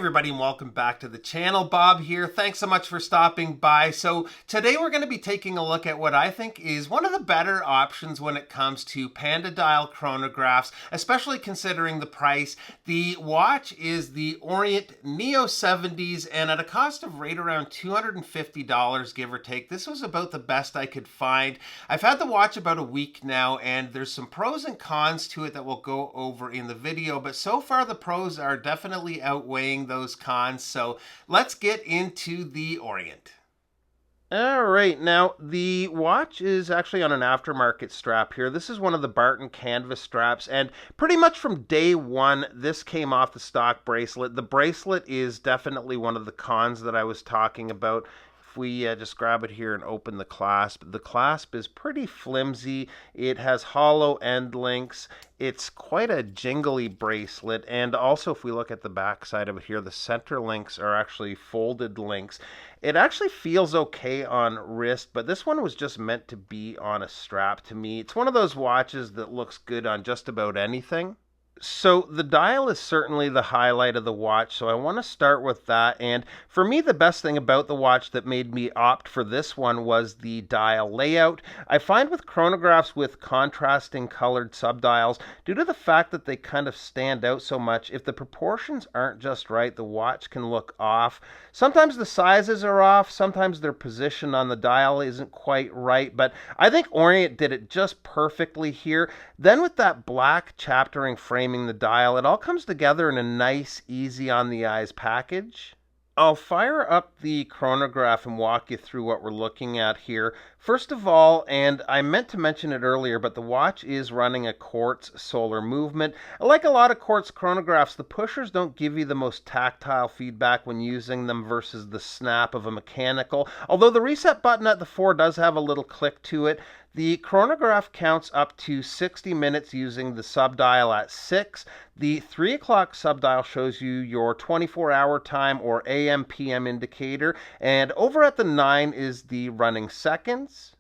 everybody, and welcome back to the channel. Bob here. Thanks so much for stopping by. So today we're going to be taking a look at what I think is one of the better options when it comes to Panda dial chronographs, especially considering the price. The watch is the Orient Neo 70's, and at a cost of right around $250, give or take. This was about the best I could find. I've had the watch about a week now, and there's some pros and cons to it that we'll go over in the video, but so far the pros are definitely outweighing those cons, so let's get into the Orient. All right, now the watch is actually on an aftermarket strap here. This is one of the Barton canvas straps, and pretty much from day one, this came off the stock bracelet. The bracelet is definitely one of the cons that I was talking about. If we just grab it here and open the clasp is pretty flimsy. It has hollow end links. It's quite a jingly bracelet, and also if we look at the back side of it here, the center links are actually folded links. It actually feels okay on wrist, but this one was just meant to be on a strap to me. It's one of those watches that looks good on just about anything. So the dial is certainly the highlight of the watch, so I want to start with that. And for me, the best thing about the watch that made me opt for this one was the dial layout. I find with chronographs with contrasting colored subdials, due to the fact that they kind of stand out so much, if the proportions aren't just right, the watch can look off. Sometimes the sizes are off, sometimes their position on the dial isn't quite right, but I think Orient did it just perfectly here. Then with that black chaptering framing the dial, it all comes together in a nice, easy on the eyes package. I'll fire up the chronograph and walk you through what we're looking at here. First of all, and I meant to mention it earlier, but the watch is running a quartz solar movement. Like a lot of quartz chronographs, the pushers don't give you the most tactile feedback when using them versus the snap of a mechanical. Although the reset button at the 4 does have a little click to it. The chronograph counts up to 60 minutes using the subdial at 6. The 3 o'clock subdial shows you your 24-hour time or AM/PM indicator, and over at the 9 is the running seconds.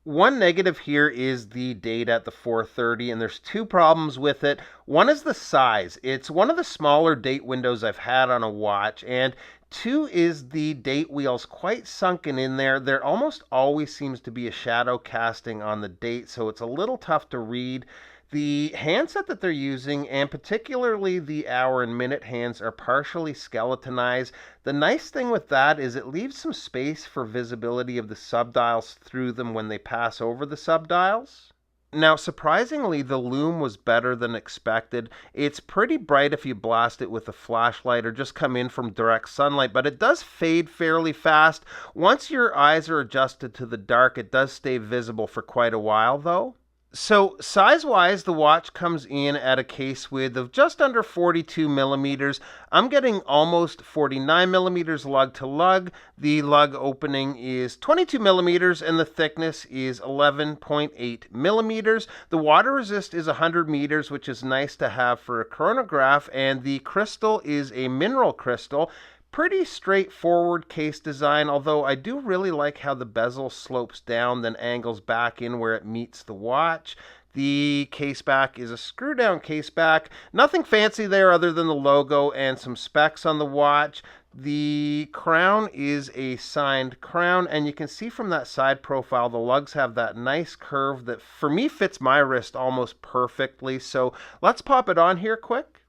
One negative here is the date at the 4:30, and there's two problems with it. One is the size. It's one of the smaller date windows I've had on a watch, and two is the date wheel's quite sunken in there. There almost always seems to be a shadow casting on the date, so it's a little tough to read. The handset that they're using, and particularly the hour and minute hands, are partially skeletonized. The nice thing with that is it leaves some space for visibility of the subdials through them when they pass over the subdials. Now, surprisingly, the loom was better than expected. It's pretty bright if you blast it with a flashlight or just come in from direct sunlight, but it does fade fairly fast. Once your eyes are adjusted to the dark, it does stay visible for quite a while, though. So size-wise, the watch comes in at a case width of just under 42 millimeters. I'm getting almost 49 millimeters lug to lug. The lug opening is 22 millimeters and the thickness is 11.8 millimeters. The water resist is 100 meters, which is nice to have for a chronograph, and the crystal is a mineral crystal. Pretty straightforward case design, although I do really like how the bezel slopes down then angles back in where it meets the watch. The case back is a screw down case back. Nothing fancy there other than the logo and some specs on the watch. The crown is a signed crown, and you can see from that side profile the lugs have that nice curve that for me fits my wrist almost perfectly. So let's pop it on here quick.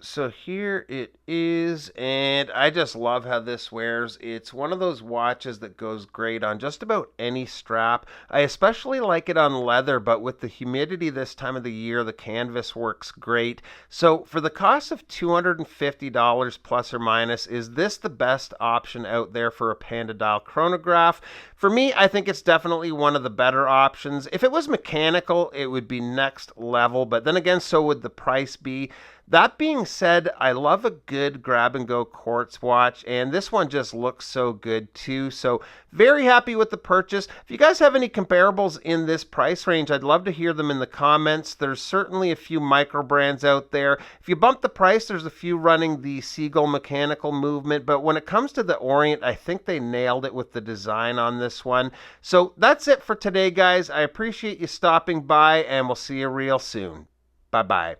So here it is, and I just love how this wears. It's one of those watches that goes great on just about any strap. I especially like it on leather, but with the humidity this time of the year, the canvas works great. So for the cost of $250 plus or minus, is this the best option out there for a Panda dial chronograph? For me, I think it's definitely one of the better options. If it was mechanical, it would be next level, but then again, so would the price be. That being said, I love a good grab-and-go quartz watch, and this one just looks so good too. So very happy with the purchase. If you guys have any comparables in this price range, I'd love to hear them in the comments. There's certainly a few micro brands out there. If you bump the price, there's a few running the Seagull mechanical movement, but when it comes to the Orient, I think they nailed it with the design on this one. So that's it for today, guys. I appreciate you stopping by, and we'll see you real soon. Bye-bye.